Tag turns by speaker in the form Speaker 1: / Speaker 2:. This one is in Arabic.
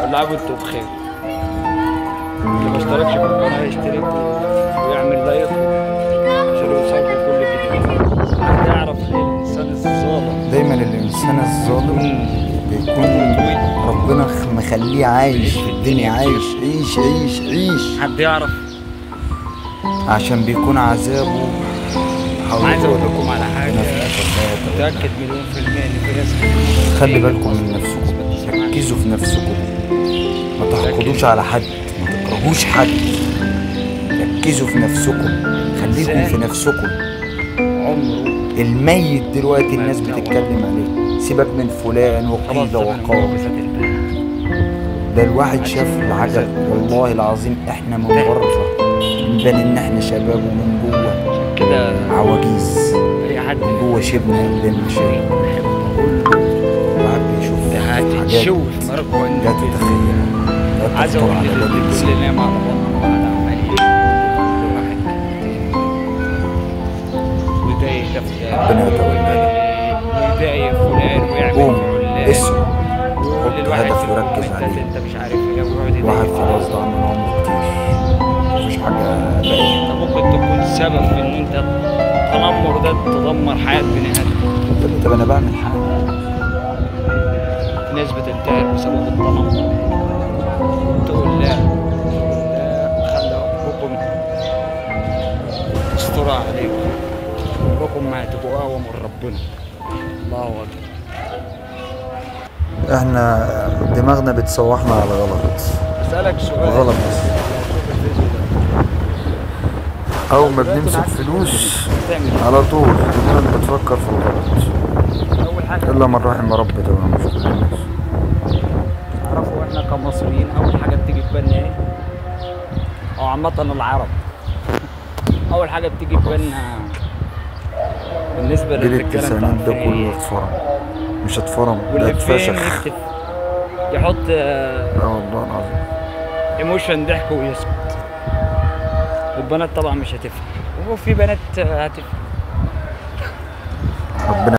Speaker 1: كل عام وانتم بخير. اللي ما اشتركش في القناة يشترك ويعمل لايك عشان يوصلكم كل جديد. تعرف الإنسان الظالم
Speaker 2: دايما الإنسان الظالم بيكون ربنا مخليه عايش في الدنيا، عايش عيش عيش عيش.
Speaker 1: حد يعرف؟
Speaker 2: عشان بيكون عذابه.
Speaker 1: عايز اقول لكم على حاجة متأكد مليون في المية ان في ناس
Speaker 2: خلي بالكم من نفسكم، ركزوا في نفسكم، ما تحقدوش على حد، ما تكرهوش حد، ركزوا في نفسكم، خليكم في نفسكم.
Speaker 1: عمره
Speaker 2: الميت دلوقتي الناس بتتكلم عليه، سيبك من فلان وقيل وقال. ده الواحد شاف العجب والله العظيم. احنا من بره نبان ان احنا شباب ومن جوه
Speaker 1: كده
Speaker 2: عواجيز.
Speaker 1: اي حد
Speaker 2: من جوه شبنا قدامنا شايف. الواحد بيشوف حاجات لا تتخيلها، لا
Speaker 1: عايز
Speaker 2: تخطر
Speaker 1: اقول
Speaker 2: على بال الانسان.
Speaker 1: كلنا مع بعض عمالين كل واحد وده يكفي
Speaker 2: ربنا يتولانا.
Speaker 1: وده فلان ويعمل
Speaker 2: قوم
Speaker 1: علان
Speaker 2: اسم،
Speaker 1: ويقول
Speaker 2: حط
Speaker 1: للواحد
Speaker 2: هدف
Speaker 1: فيكم
Speaker 2: وركز
Speaker 1: انت
Speaker 2: عليه.
Speaker 1: انت مش عارف ايه ويقعد
Speaker 2: الواحد
Speaker 1: يضايق
Speaker 2: خلاص ضاع من عمره كتير، مفيش حاجة باقية.
Speaker 1: انت ممكن تكون سبب في ان انت التنمر ده تدمر حياة بني ادم.
Speaker 2: طب انا بعمل حاجة.
Speaker 1: ناس بتنتحر بسبب التنمر. تقول لا خلي ربكم يستر عليكم، ربكم ما هتبقوا اقوى من ربنا. الله اكبر.
Speaker 2: احنا دماغنا بتسوحنا على غلط.
Speaker 1: اسالك سؤال
Speaker 2: غلط. اول ما بنمسك فلوس على طول دماغنا بتفكر في الغلط.
Speaker 1: اول حاجه
Speaker 2: الا من رحم ربي طبعا، مش كل الناس.
Speaker 1: تعرفوا احنا كمصريين اول حاجه بتيجي في بالنا ايه؟ او عامه العرب اول حاجه بتيجي في بالنا بالنسبه
Speaker 2: جيل
Speaker 1: للرجاله
Speaker 2: التسعينات ده كله اتفرم، مش اتفرم ده
Speaker 1: واللي فين
Speaker 2: اتفشخ.
Speaker 1: يكتب يحط
Speaker 2: والله العظيم
Speaker 1: ايموشن ضحك ويسكت. والبنات طبعا مش هتفهم، وفي بنات هتفهم.
Speaker 2: ربنا